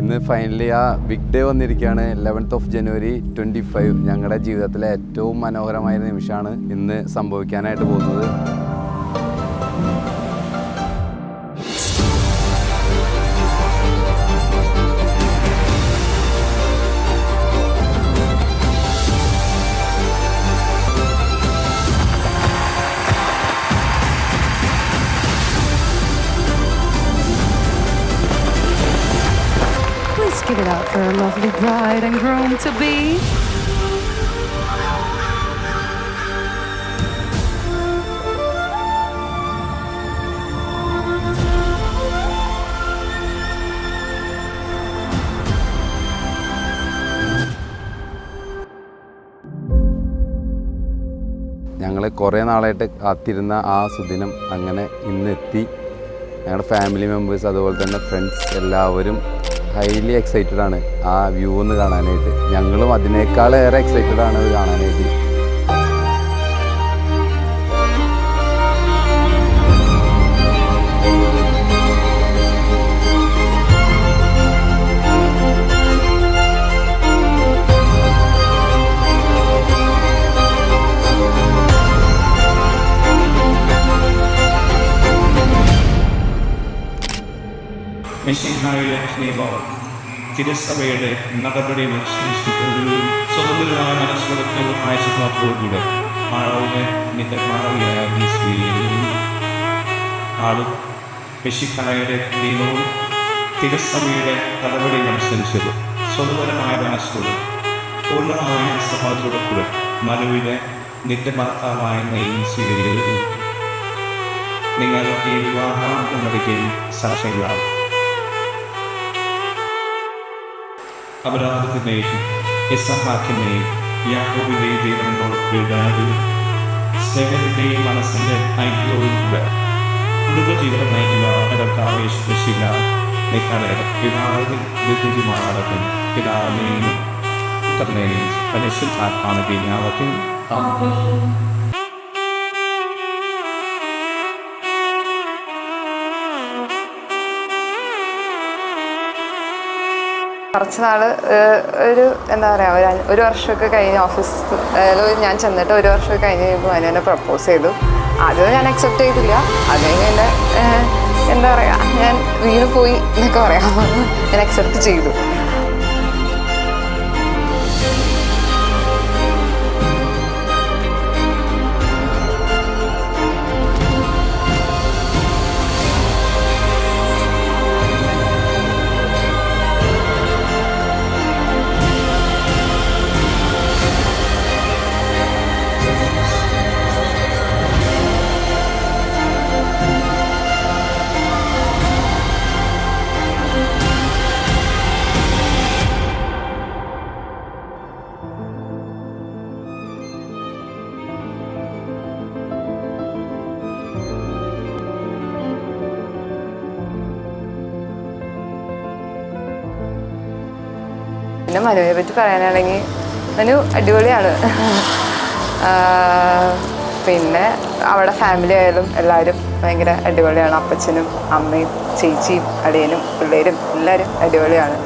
ഇന്ന് ഫൈനലി ആ big day വന്നിരിക്കുകയാണ്. 11th of January 25. ഞങ്ങളുടെ ജീവിതത്തിലെ ഏറ്റവും മനോഹരമായ നിമിഷമാണ് ഇന്ന് സംഭവിക്കാനായിട്ട് പോകുന്നത്. Give it up for a lovely bride and groom to be. ഞങ്ങൾ കുറേ നാളായിട്ട് കാത്തിരുന്ന ആ സുദിനം അങ്ങനെ ഇന്നെത്തി. ഞങ്ങളുടെ ഫാമിലി മെമ്പേഴ്സ് അതുപോലെ തന്നെ ഫ്രണ്ട്സ് എല്ലാവരും ഹൈലി എക്സൈറ്റഡ് ആണ് ആ വ്യൂ ഒന്ന് കാണാനായിട്ട്. ഞങ്ങളും അതിനേക്കാളേറെ എക്സൈറ്റഡ് ആണ് അത് കാണാനായിട്ട്. മിശിഹായുടെ നിയമം തിരുസഭയുടെ നടപടികൾ സ്വതന്ത്രമായ മനസ്സുറക്കലുമായ സ്വഭാവത്തോടുകൂടെ മാറാവിനെ നിന്റെ മാറാവിയായ ഈ സ്ത്രീയിൽ ആളും മിശിഹായുടെ നിയമവും തിരുസഭയുടെ നടപടികളനുസരിച്ചത് സ്വതന്ത്രമായ മനസ്സോട് പൂർണ്ണമായ സ്വഭാവത്തോടുകൂടെ മനുവിനെ നിന്റെ ഭർത്താവായ നെയ്യും സ്വീകരിക്കുന്നത് നിങ്ങൾ ഈ വിവാഹം എന്നതിൽ സാക്ഷികളാണ്. അപരാധത്തിൻ്റെയും ഇസഹാക്കിൻ്റെയും യാക്കോബിൻ്റെയും ദൈവങ്ങളോട് വീടാനും സ്നേഹത്തിൻ്റെയും മനസ്സിൻ്റെ ഐക്യത്തോടുകൂടെ കുടുംബജീവിതം നയിക്കുക എന്നൊക്കെ ആവേശിച്ചില്ല. നിങ്ങളുടെ പിതാവിൽ വിദ്യുതിമാറാകട്ടെ. പിതാവിനെയും പുത്രനെയും പരിശുദ്ധാത്മാവിനെയും ആവട്ടെ. കുറച്ച് നാൾ എന്താ പറയുക ഒരു വർഷമൊക്കെ കഴിഞ്ഞ് ഓഫീസിൽ ഞാൻ ചെന്നിട്ട് ഒരു വർഷമൊക്കെ കഴിഞ്ഞ് കഴിയുമ്പോൾ എന്നെ പ്രപ്പോസ് ചെയ്തു. ആദ്യം ഞാൻ അക്സെപ്റ്റ് ചെയ്തില്ല. അത് കഴിഞ്ഞ് എൻ്റെ എന്താ പറയുക ഞാൻ വീണ് പോയി എന്നൊക്കെ പറയാം. ഞാൻ അക്സെപ്റ്റ് ചെയ്തു. പിന്നെ മനുവിനെ പറ്റി പറയാനാണെങ്കിൽ മനു അടിപൊളിയാണ്. പിന്നെ അവിടെ ഫാമിലി ആയാലും എല്ലാവരും ഭയങ്കര അടിപൊളിയാണ്. അപ്പച്ചനും അമ്മയും ചേച്ചിയും അളിയനും പിള്ളേരും എല്ലാവരും അടിപൊളിയാണ്.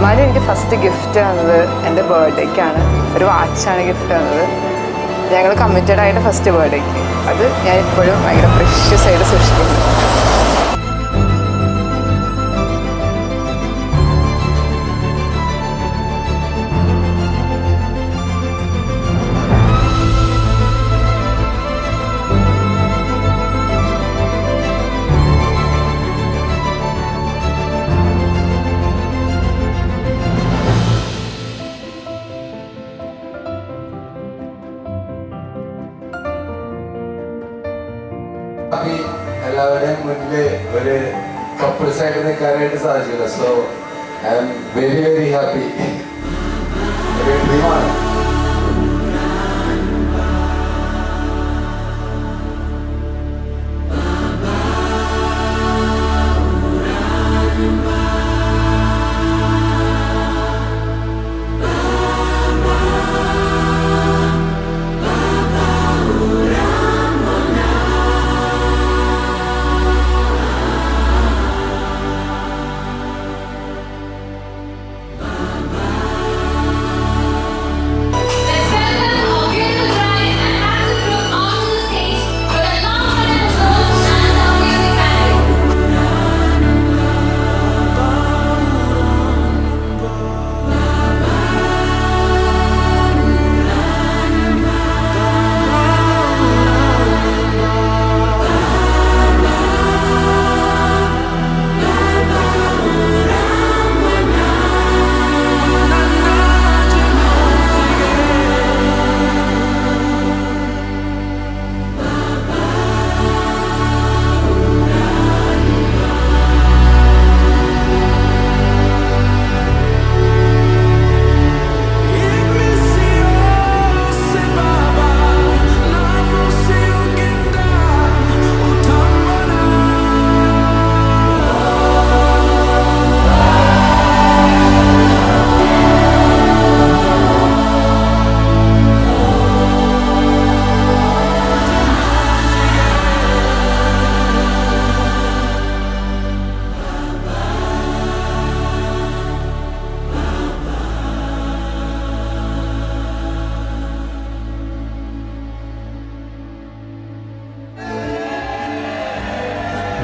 മനു എനിക്ക് ഫസ്റ്റ് ഗിഫ്റ്റ് തന്നത് എൻ്റെ ബർത്ത്ഡേക്കാണ്. ഒരു വാച്ചാണ് ഗിഫ്റ്റ് തന്നത്. ഞങ്ങൾ കമ്മിറ്റഡ് ആയിട്ട് ഫസ്റ്റ് ബർത്ത്ഡേക്ക്. അത് ഞാൻ ഇപ്പോഴും ഭയങ്കര പ്രഷ്യസ് ആയിട്ട് സൂക്ഷിക്കുന്നു. എല്ലാവരുടെയും മുന്നിൽ ഒരു കപ്പിൾസ് ആയിട്ട് നിൽക്കാനായിട്ട് സാധിച്ചില്ല. So I am very very happy. ഒരു ഡ്രീമാണ്.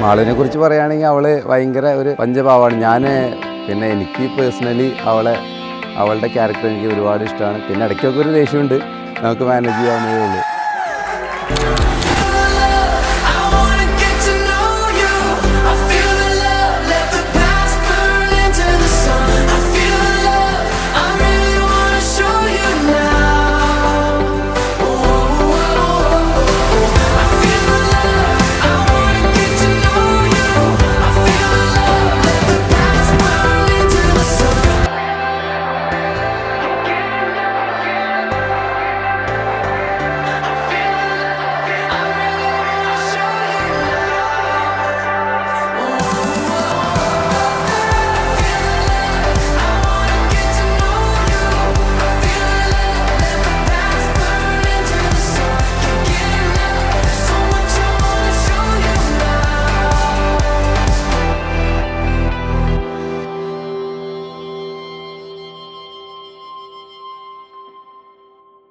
മാളുവിനെ കുറിച്ച് പറയുകയാണെങ്കിൽ അവൾ ഭയങ്കര ഒരു പഞ്ചഭാവമാണ്. പിന്നെ എനിക്ക് പേഴ്സണലി അവളുടെ ക്യാരക്ടർ എനിക്ക് ഒരുപാട് ഇഷ്ടമാണ്. പിന്നെ ഇടയ്ക്കൊക്കെ ഒരു ദേഷ്യമുണ്ട്, നമുക്ക് മാനേജ് ചെയ്യാവുന്നതേ ഉള്ളൂ.